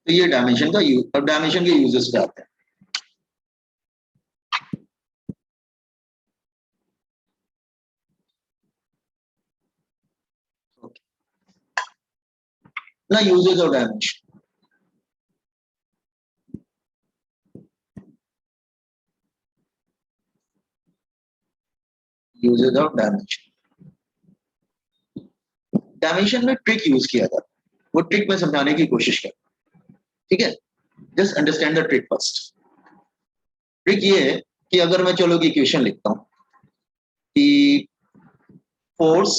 तो ये डायमेंशन का यूज, अब डायमेंशन के यूजेस पे आते हैं। ना uses of dimension, uses of dimension, dimension में ट्रिक यूज किया था, वो ट्रिक में समझाने की कोशिश कर, ठीक है। Just understand the trick first. Trick ये है कि अगर मैं चलो की इक्वेशन लिखता हूं कि फोर्स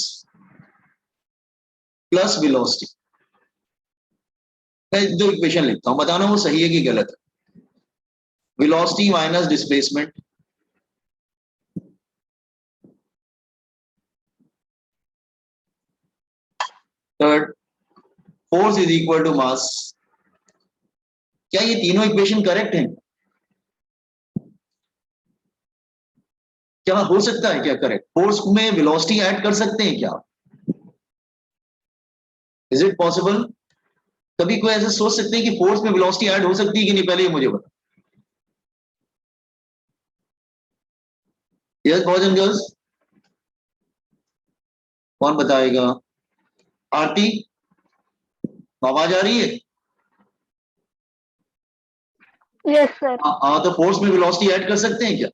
प्लस वेलोसिटी, मैं जो इक्वेशन लिखता हूं बताना वो सही है कि गलत है। Velocity minus displacement third force is equal to mass. क्या ये तीनों इक्वेशन करेक्ट हैं? क्या हो सकता है क्या करेक्ट? फोर्स में वेलोसिटी ऐड कर सकते हैं क्या? Is it possible? कभी कोई ऐसा सोच सकते हैं कि फोर्स में वेलोसिटी ऐड हो सकती है कि नहीं? पहले ये मुझे बता। यस बॉयज एंड गर्ल्स, कौन बताएगा? आरती, आवाज आ रही है? Yes sir. हाँ, तो फोर्स में वेलोसिटी ऐड कर सकते हैं क्या?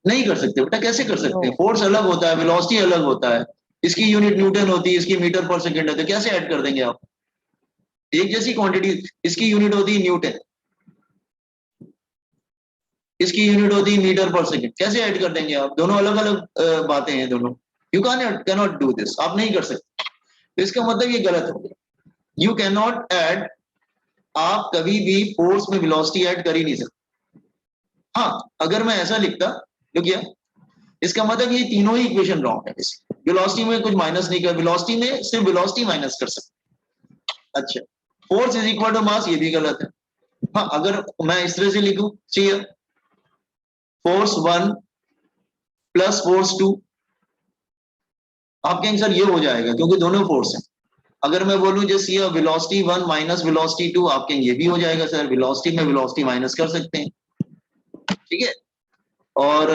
नहीं कर सकते बेटा। कैसे कर सकते हैं? फोर्स अलग होता है, वेलोसिटी अलग होता है, इसकी यूनिट न्यूटन होती है, इसकी मीटर पर सेकंड होती है, कैसे ऐड कर देंगे आप? एक जैसी क्वांटिटी, इसकी यूनिट होती है न्यूटन, इसकी यूनिट होती है मीटर पर सेकंड, कैसे ऐड कर देंगे आप? दोनों अलग अलग बातें हैं दोनों। You can not do this, आप नहीं कर सकते। तो इसका मतलब ये गलत हो गया। यू कैन नॉट ऐड, आप कभी भी फोर्स में वेलोसिटी ऐड कर ही नहीं सकते। हाँ, अगर मैं ऐसा लिखता, तो क्या इसका मतलब ये तीनों ही इक्वेशन रॉन्ग है। वेलोसिटी में कुछ माइनस नहीं कर, वेलोसिटी में सिर्फ वेलोसिटी माइनस कर सकते। अच्छा, force is equal to mass, ये भी गलत है। हाँ, अगर मैं इस तरह से लिखूं, चाहिए फोर्स 1 प्लस फोर्स 2, आप कहेंगे सर ये हो जाएगा क्योंकि दोनों फोर्स हैं। अगर मैं बोलूं जैसे ये वेलोसिटी 1 माइनस वेलोसिटी 2, आप कहेंगे ये भी हो जाएगा सर, वेलोसिटी में वेलोसिटी माइनस कर सकते हैं, ठीक है। और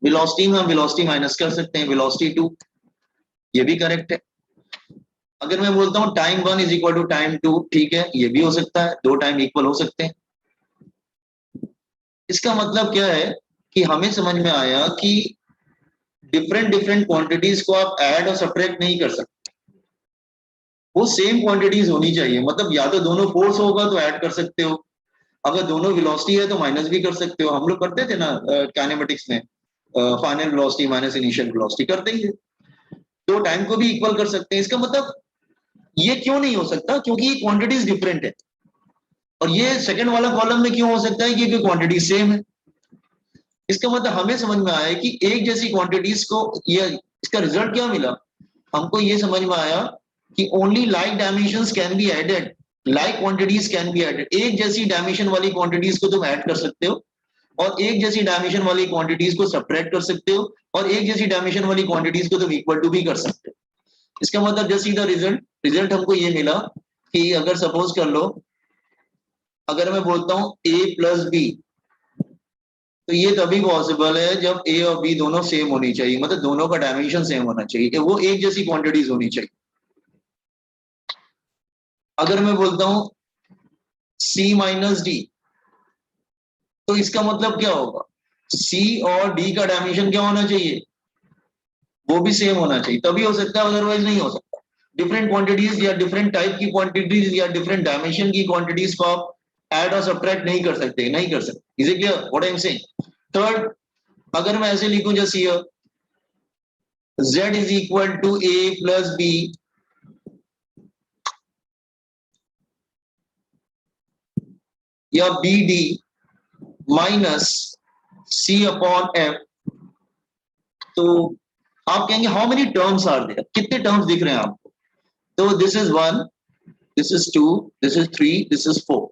वेलोसिटी में हम वेलोसिटी माइनस कर सकते हैं, वेलोसिटी 2, ये भी करेक्ट है। अगर मैं बोलता हूं time 1 is equal to time 2, ठीक है, ये भी हो सकता है, दो टाइम इक्वल हो सकते हैं। इसका मतलब क्या है कि हमें समझ में आया कि डिफरेंट डिफरेंट क्वांटिटीज को आप ऐड और सब्ट्रैक्ट नहीं कर सकते, वो सेम क्वांटिटीज होनी चाहिए। मतलब या तो दोनों फोर्स होगा तो ऐड कर सकते हो, अगर दोनों वेलोसिटी है तो माइनस भी कर सकते हो। हम लोग करते थे ना काइनेमेटिक्स में, final velocity minus initial velocity कर देंगे, तो टाइम को भी इक्वल कर सकते हैं। इसका मतलब ये क्यों नहीं हो सकता? क्योंकि ये क्वांटिटीज डिफरेंट है। और ये सेकंड वाला कॉलम में क्यों हो सकता है? क्योंकि क्वांटिटी सेम है। इसका मतलब हमें समझ में आया कि एक जैसी क्वांटिटीज को, ये इसका रिजल्ट क्या मिला, हमको ये समझ में आया कि only like dimensions can be added, like quantities can be added. एक जैसी डायमेंशन वाली क्वांटिटीज को तुम ऐड कर सकते हो, और एक जैसी डायमेंशन वाली क्वांटिटीज को सब्ट्रैक्ट कर सकते हो, और एक जैसी डायमेंशन वाली क्वांटिटीज को तुम इक्वल टू भी कर सकते हो। इसका मतलब जस्ट सीधा रिजल्ट रिजल्ट हमको ये मिला कि अगर सपोज कर लो, अगर मैं बोलता हूं a प्लस बी, तो ये तभी पॉसिबल है जब a और b दोनों सेम होनी चाहिए, मतलब दोनों का डायमेंशन सेम होना चाहिए, वो एक जैसी क्वांटिटीज होनी चाहिए। अगर मैं बोलता हूं c माइनस डी, तो इसका मतलब क्या होगा? c और d का डायमेंशन क्या होना चाहिए? वो भी सेम होना चाहिए, तभी हो सकता है, अदरवाइज नहीं हो सकता। डिफरेंट क्वांटिटीज या डिफरेंट टाइप की क्वांटिटीज या डिफरेंट डायमेंशन की क्वांटिटीज को आप ऐड और सब्ट्रैक्ट नहीं कर सकते, नहीं कर सकते। Is it clear what I am saying? Third, अगर मैं ऐसे लिखूं जैसे here z is equal to a plus b, या B D minus c upon f, तो आप कहेंगे how many terms are there, कितने टर्म्स दिख रहे हैं आपको? तो this is 1, this is 2, this is 3, this is 4।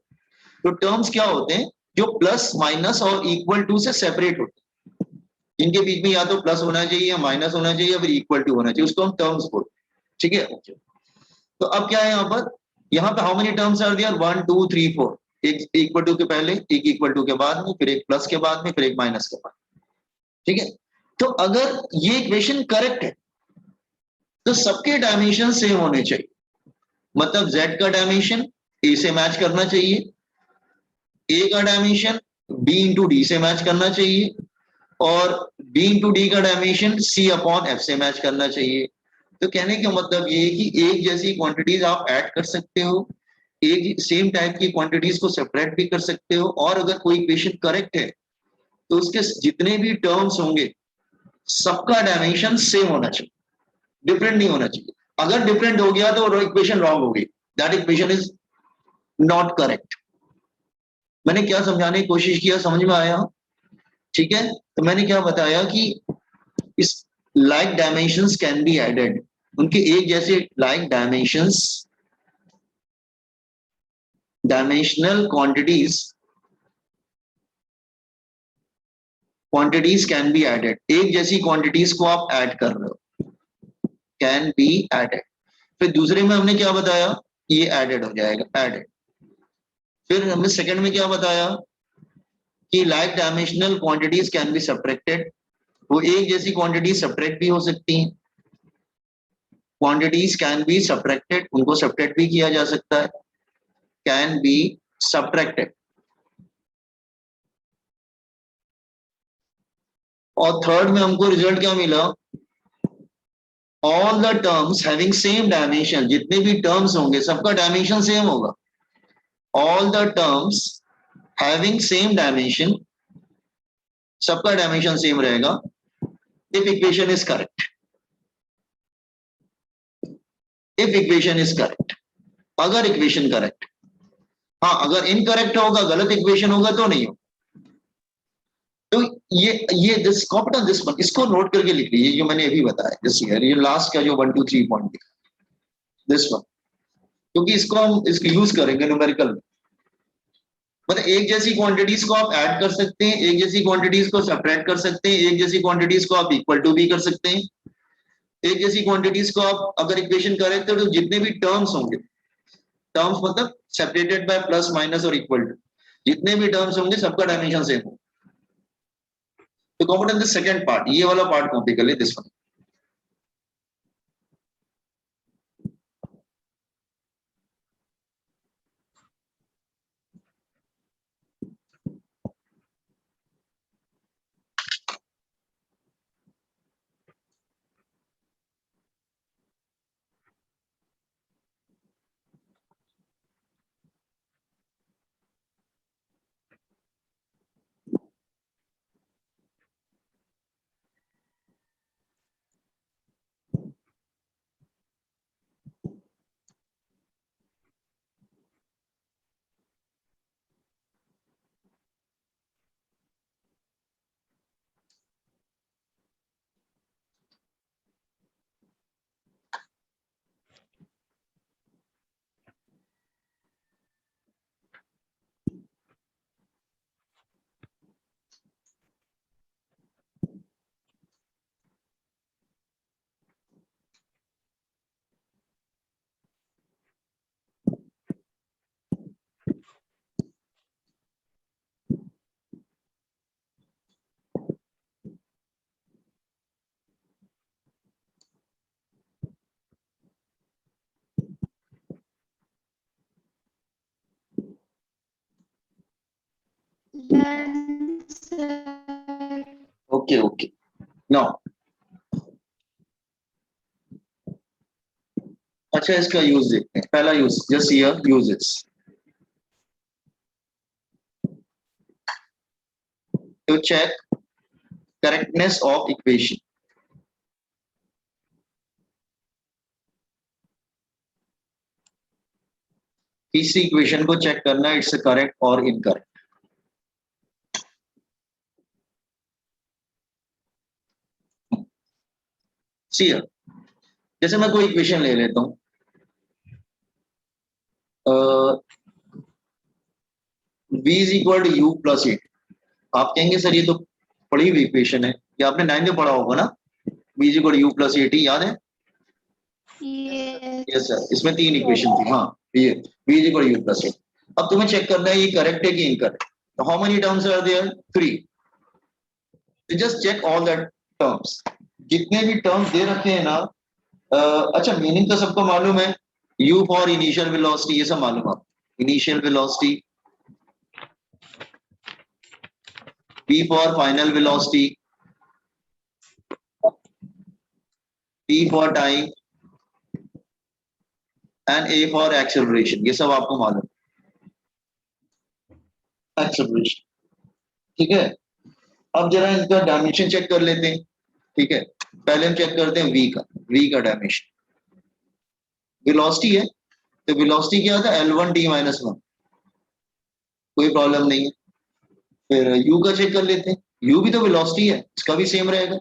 तो टर्म्स क्या होते हैं? जो प्लस माइनस और इक्वल टू से सेपरेट होते हैं। जिनके बीच में या तो प्लस होना चाहिए या माइनस होना चाहिए या फिर इक्वल टू होना चाहिए, उसको हम टर्म्स बोलते हैं, ठीक है। तो अब क्या है यहाँ पे how many terms are there, 1 2 3 4, एक इक्वल टू के पहले, एक इक्वल टू के बाद में, फिर एक प्लस के बाद में, फिर एक माइनस के बाद, ठीक है। तो अगर ये इक्वेशन करेक्ट है तो सबके डायमेंशन सेम होने चाहिए, मतलब z का डायमेंशन a से मैच करना चाहिए, a का डायमेंशन b इंटू डी से मैच करना चाहिए, और b इंटू डी का डायमेंशन c अपॉन f से मैच करना चाहिए। तो कहने का मतलब ये है कि एक जैसी क्वांटिटीज आप ऐड कर सकते हो, एक सेम टाइप की क्वांटिटीज को सेपरेट भी कर सकते हो, और अगर कोई इक्वेशन करेक्ट है तो उसके जितने भी टर्म्स होंगे सबका डायमेंशन सेम होना चाहिए, डिफरेंट नहीं होना चाहिए। अगर डिफरेंट हो गया तो इक्वेशन रॉन्ग हो गई, that equation is not correct. मैंने क्या समझाने की कोशिश किया, समझ में आया? ठीक है। तो मैंने क्या बताया कि इस like dimensions can be added, उनके एक जैसे like dimensions, dimensional quantities can be added, एक जैसी क्वांटिटीज को आप ऐड कर रहे हो, कैन बी एडेड। फिर दूसरे में हमने क्या बताया, ये एडेड हो जाएगा, एडेड। फिर हमने सेकंड में क्या बताया कि like dimensional quantities can be subtracted, वो एक जैसी क्वांटिटी सब्ट्रैक्ट भी हो सकती हैं, क्वांटिटीज कैन बी सब्ट्रैक्टेड, उनको सब्ट्रैक्ट भी किया जा सकता है, कैन बी सब्ट्रैक्टेड। और थर्ड में हमको रिजल्ट क्या मिला, all the terms having same dimension, जितने भी टर्म्स होंगे सबका डायमेंशन सेम होगा, all the terms having same dimension, सबका डायमेंशन सेम रहेगा, if equation is correct, if equation is correct, अगर इक्वेशन करेक्ट। हाँ, अगर इनकरेक्ट होगा, गलत इक्वेशन होगा तो नहीं होगा। तो ये this copy on this one, इसको नोट करके लिख लीजिए जो मैंने अभी बताया, दिस ईयर ये लास्ट का जो 1 2 3 पॉइंट दिस वन, क्योंकि इसको हम इसको यूज करेंगे न्यूमेरिकल में। मतलब एक जैसी क्वांटिटीज को आप ऐड कर सकते हैं, एक जैसी क्वांटिटीज को सब्ट्रैक्ट कर सकते हैं, एक जैसी क्वांटिटीज को आप इक्वल टू भी कर सकते हैं, एक जैसी क्वांटिटीज को आप अगर इक्वेशन करेक्ट है तो जितने भी टर्म्स होंगे, टर्म्स मतलब सेपरेटेड बाय प्लस माइनस और इक्वल टू, जितने भी टर्म्स होंगे सबका डायमेंशन सेम हो। तो कॉम्पिटेंट दिस सेकंड पार्ट, ये वाला पार्ट कॉपी कर ले, this one. Okay okay, now अच्छा इसका यूज देखते हैं। पहला use, just here uses, to check correctness of equation. किसी इक्वेशन को चेक करना इट्स करेक्ट और इनकरेक्ट। सी जैसे मैं कोई इक्वेशन ले लेता हूं, v is equal to u plus 8। आप कहेंगे सर ये तो पढ़ी हुई इक्वेशन है, ये आपने 9 में पढ़ा होगा ना, v is equal u plus A T, याद है? Yes. यस सर, इसमें 3 इक्वेशन थी। हाँ, ये v is equal u plus a. अब तुम्हें चेक करना है ये करेक्ट है कि इनकरेक्ट। तो how many terms are there? 3। तो just check all that terms. जितने भी टर्म्स दे रखे हैं ना, अच्छा मीनिंग तो सबको मालूम है, u फॉर इनिशियल वेलोसिटी, ये सब मालूम है। Initial velocity, v for final velocity, t for time and a for acceleration, ये सब आपको मालूम है। एक्सेलरेशन, ठीक है। अब जरा इनका डायमेंशन चेक कर लेते हैं, ठीक है। पहले हम चेक करते हैं v का, v का डायमेंशन। वेलोसिटी है, तो वेलोसिटी क्या था? L1t-1, कोई प्रॉब्लम नहीं है। फिर u का चेक कर लेते हैं, u भी तो वेलोसिटी है, इसका भी सेम रहेगा।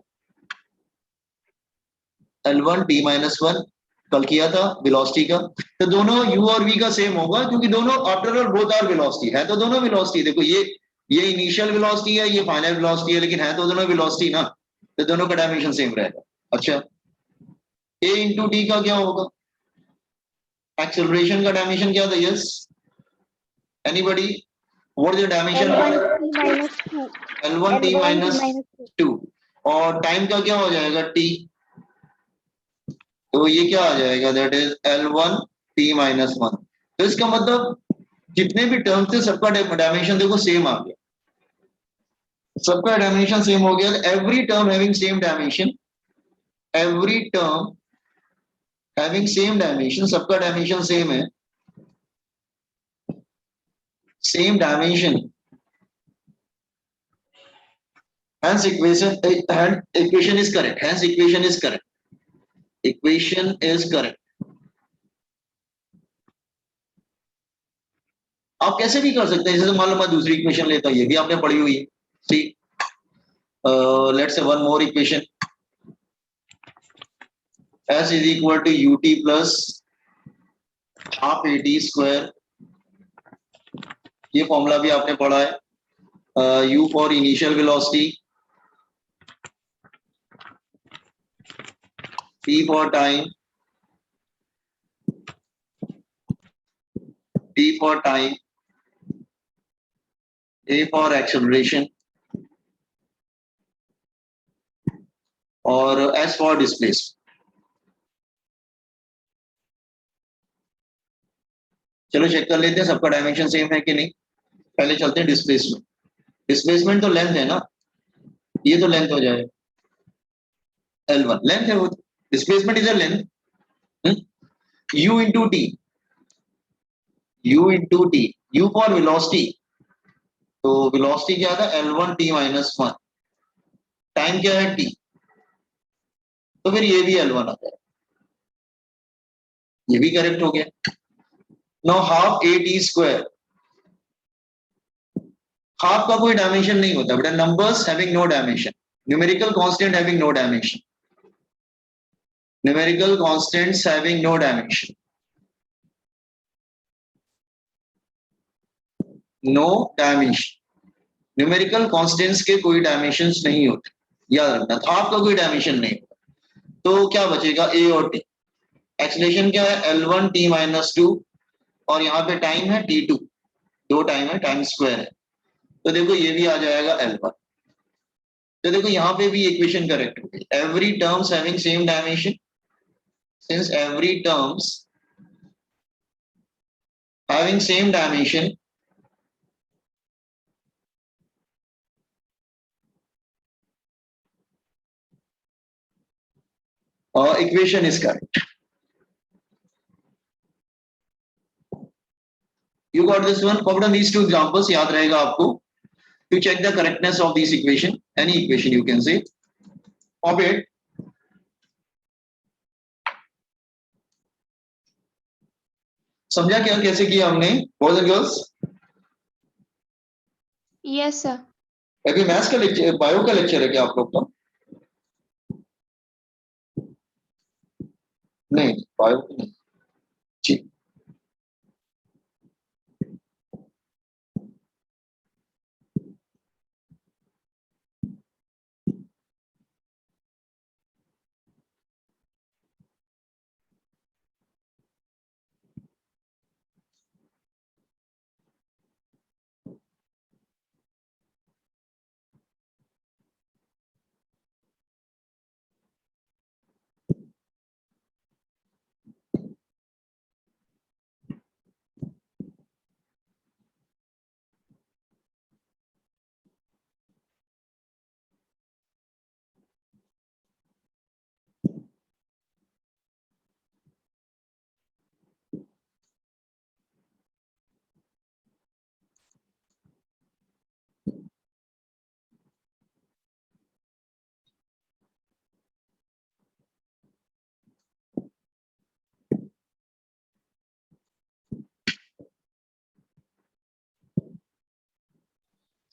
L1t-1 कल किया था वेलोसिटी का, तो दोनों u और v का सेम होगा, क्योंकि दोनों after all both are velocity है, तो दोनों वेलोसिटी। देखो ये इनिशियल वेलोसिटी है, ये फाइनल वेलोसिटी है, लेकिन है तो दोनों वेलोसिटी ना, तो दोनों का डायमेंशन सेम रहेगा। अच्छा, a इंटू टी का क्या होगा? एक्सेलरेशन का डायमेंशन क्या था? Yes, anybody, what is the dimension L1t-2. L1t minus L1t-2. 2। और टाइम का क्या हो जाएगा? t। तो ये क्या आ जाएगा? That is L1t-1। तो इसका मतलब जितने भी टर्म थे सबका डायमेंशन देखो सेम आ गया, सबका डायमेंशन सेम हो गया। Every term having same dimension, every term having same dimension, सबका डायमेंशन सेम है, same dimension. Hence equation is correct. Hence equation is correct. Equation is correct. आप कैसे भी कर सकते हैं, जैसे मान लो मैं दूसरी इक्वेशन लेता हूं, ये भी आपने पढ़ी हुई है। See, let's say one more equation, s is equal to ut plus half at square। ये फॉर्मूला भी आपने पढ़ा है। u for initial velocity, t for time, t for time, a for acceleration और s फॉर डिस्प्लेसमेंट। चलो check कर लेते हैं सबका डायमेंशन सेम है कि नहीं। पहले चलते हैं डिस्प्लेसमेंट। डिस्प्लेसमेंट तो लेंथ है ना, ये तो लेंथ हो जाए, L1 लेंथ है वो, displacement is a length. u into T, u into T, u for velocity, तो वेलोसिटी क्या था? L1t-1। टाइम क्या है? t। तो फिर ये भी L1 आ जाए, ये भी करेक्ट हो गया। Now half at square, half का कोई डायमेंशन नहीं होता बेटा, numbers having no dimension, numerical constant having no dimension, numerical constants having no dimension, no dimension. Numerical constants के कोई डायमेंशंस नहीं होते, याद रखना। हाफ का कोई डायमेंशन नहीं होता, तो क्या बचेगा? a और t। एक्सेलरेशन क्या है? L1t-2, और यहाँ पे टाइम है t2, दो टाइम है, टाइम स्क्वायर है, तो देखो ये भी आ जाएगा L1। तो देखो यहाँ पे भी इक्वेशन करेक्ट हो गई, every terms having same dimension, since every terms having same dimension, equation is correct. You got this one? Covered on these two examples, याद रहेगा आपको। To check the correctness of this equation, any equation you can say, of it, समझा क्या कैसे किया हमने boys and girls? Yes, sir. अभी maths का लेक्चर, बायो का लेक्चर है क्या आप लोग का? नहीं, बायो का नहीं। ठीक।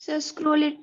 Sir, scroll it.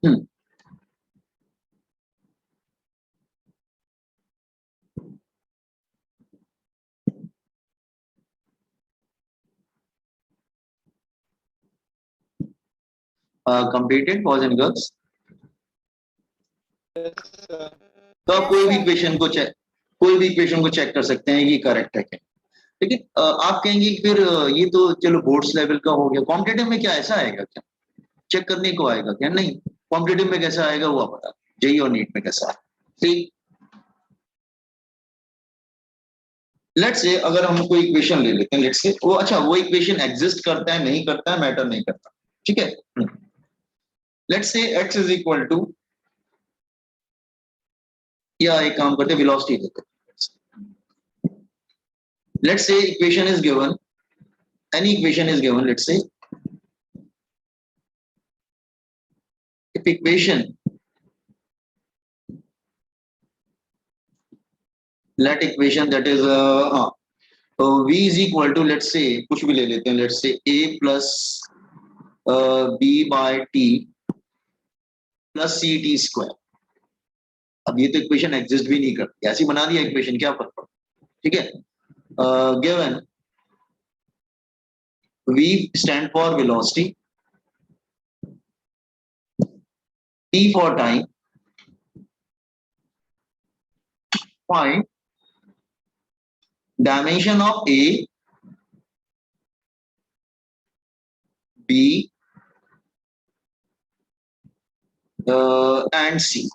Hmm, completed boys and girls. तो आप कोई भी इक्वेशन को चेक कर सकते हैं कि करेक्ट है क्या। लेकिन आप कहेंगे कि फिर ये तो चलो बोर्ड्स लेवल का हो गया, कॉम्पिटेटिव में क्या ऐसा आएगा क्या, चेक करने को आएगा क्या? नहीं, कॉम्पिटेटिव में कैसा आएगा वो आप बता, जेई और नीट में कैसा है। ठीक, लेट्स से अगर हम कोई इक्वेशन ले लेते हैं, लेट्स से वो, अच्छा वो इक्वेशन एग्जिस्ट करता है नहीं करता है मैटर नहीं करता, ठीक है। Let's say x is equal to, या एक काम करते हैं वेलोसिटी लेते हैं। Let's say equation is given, any equation is given, let's say if equation, let equation that is v is equal to, let's say कुछ भी ले लेते हैं, let's say a plus b by t plus ct square। अब ये तो equation exist भी नहीं करती, ऐसी बना दिया इक्वेशन, क्या फर्क पड़ता, ठीक है। Given v stand for velocity, t for time, find dimension of a, b and c।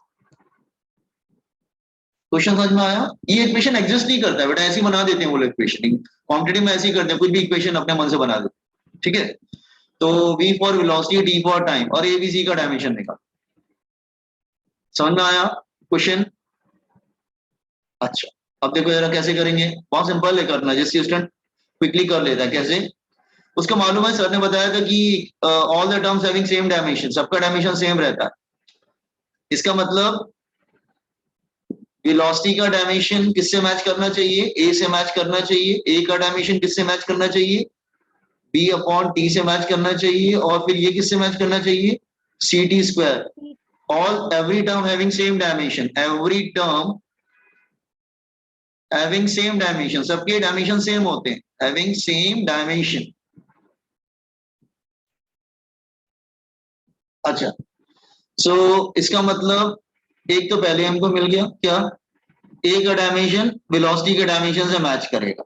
Question समझ में आया? ये इक्वेशन एग्जिस्ट नहीं करता है बेटा, ऐसे ही बना देते हैं वो लोग इक्वेशन, कॉम्पिटिटिव में ऐसे ही करते हैं, कुछ भी इक्वेशन अपने मन से बना देते हैं, ठीक है। तो v for velocity, t for time और abc का डायमेंशन निकाल। समझ में आया क्वेश्चन? अच्छा, अब देखो जरा कैसे करेंगे, बहुत सिंपल है करना, जिससे स्टूडेंट क्विकली कर लेता है। कैसे? उसका मालूम है, सर ने बताया था कि all the terms having same dimension, सबका डायमेंशन सेम रहता है। इसका मतलब वेलोसिटी का डायमेंशन किससे मैच करना चाहिए? ए से मैच करना चाहिए। ए का डायमेंशन किससे मैच करना चाहिए? बी अपॉन टी से मैच करना चाहिए। और फिर ये किससे मैच करना चाहिए? C T square. All every term having same dimension, every term having same dimension, सबके डायमेंशन सेम होते हैं, हैविंग सेम डायमेंशन। अच्छा, सो इसका मतलब एक तो पहले हमको मिल गया क्या, ए का डायमेंशन वेलोसिटी के डायमेंशन से मैच करेगा।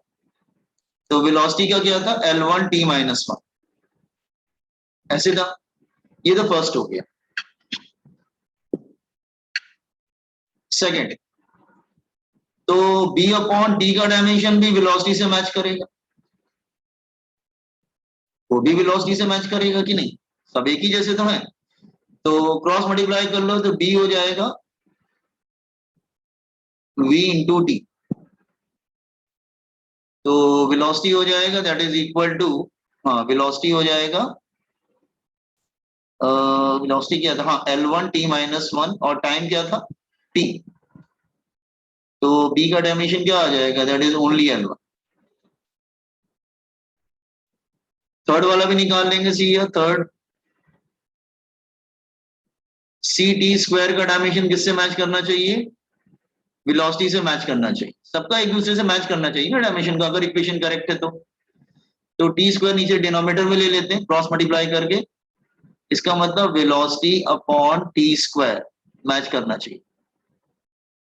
तो वेलोसिटी का क्या था? L1 t माइनस 1, ऐसे था। ये तो फर्स्ट हो गया। सेकेंड, तो b अपॉन डी का डायमेंशन भी वेलोसिटी से मैच करेगा। वो भी वेलोसिटी से मैच करेगा कि नहीं, सब एक ही जैसे तो है, तो क्रॉस मल्टीप्लाई कर लो तो d हो जाएगा v इंटू टी, तो वेलोसिटी हो जाएगा दैट इज इक्वल टू, हाँ वेलोसिटी हो जाएगा, वेलोसिटी क्या था, हाँ L1 t माइनस 1 और टाइम क्या था t, तो b का डायमेंशन क्या आ जाएगा that is only L1। Third वाला भी निकाल लेंगे सी, या थर्ड सी टी स्क्वायर का डायमेंशन किससे मैच करना चाहिए, वेलोसिटी से मैच करना चाहिए, सबका एक दूसरे से मैच करना चाहिए ना डायमेंशन का, अगर इक्वेशन करेक्ट है तो टी स्क्वायर नीचे डिनोमिनेटर में ले लेते हैं क्रॉस मल्टीप्लाई करके, इसका मतलब velocity upon T square match करना चाहिए,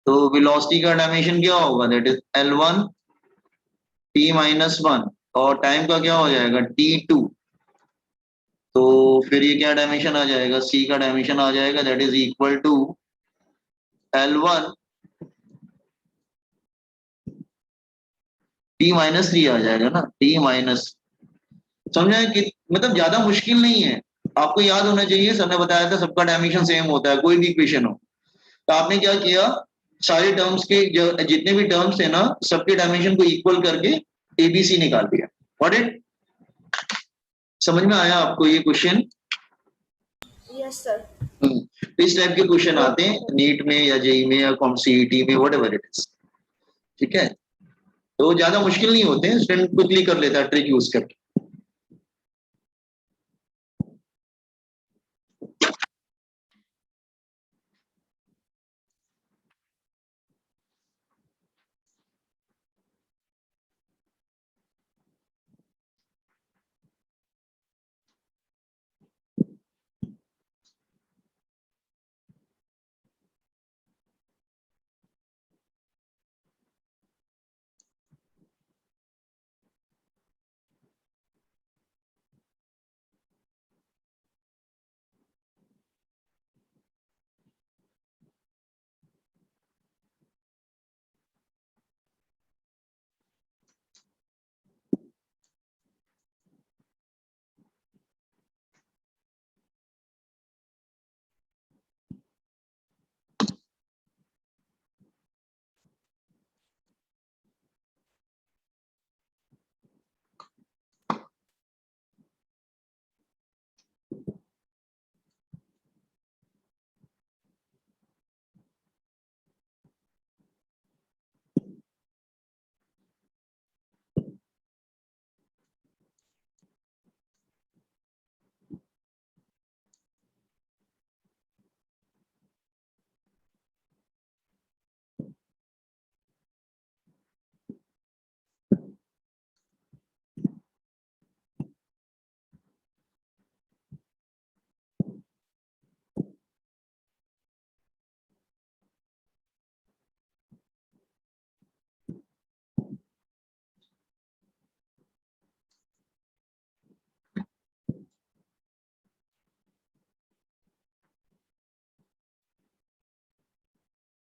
तो वेलोसिटी का डायमेंशन क्या होगा that is L1 t minus 1 और टाइम का क्या हो जाएगा t2, तो फिर ये क्या डायमेंशन आ जाएगा, c का डायमेंशन आ जाएगा that is equal to L1 t minus 3 आ जाएगा ना, t माइनस, समझे कि मतलब ज्यादा मुश्किल नहीं है, आपको याद होना चाहिए, सर ने बताया था सबका डायमेंशन सेम होता है कोई भी इक्वेशन हो, तो आपने क्या किया, सारे टर्म्स के जितने भी टर्म्स है ना सबके डायमेंशन को इक्वल करके एबीसी निकाल दिया, व्हाट इट, समझ में आया आपको ये क्वेश्चन? Yes sir. इस टाइप के क्वेश्चन आते हैं नीट में या जेई में या कॉम्सीईटी में, व्हाटएवर इट इज, ठीक है, तो ज्यादा मुश्किल नहीं होते हैं, स्टूडेंट क्विकली कर लेता है ट्रिक यूज करके।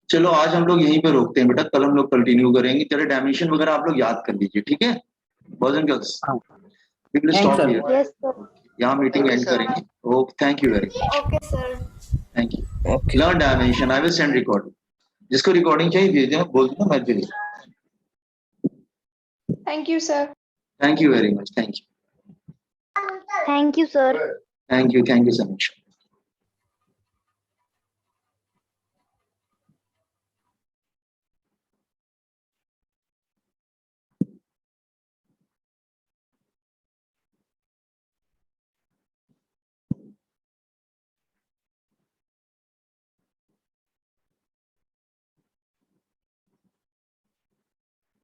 चलो आज हम लोग यहीं पे रोकते हैं बेटा, कल हम लोग कंटिन्यू करेंगे, चलो डायमेंशन वगैरह आप लोग याद कर लीजिए, ठीक है boys and girls, we will stop here, yes sir. यहाँ मीटिंग एंड करेंगे, okay thank you very much, okay sir. Thank you, learn dimension, I will send recording, जिसको रिकॉर्डिंग चाहिए भेज देना, बोल देना मैं भेज, thank you sir. Thank you very much, thank thank you sir. You so much.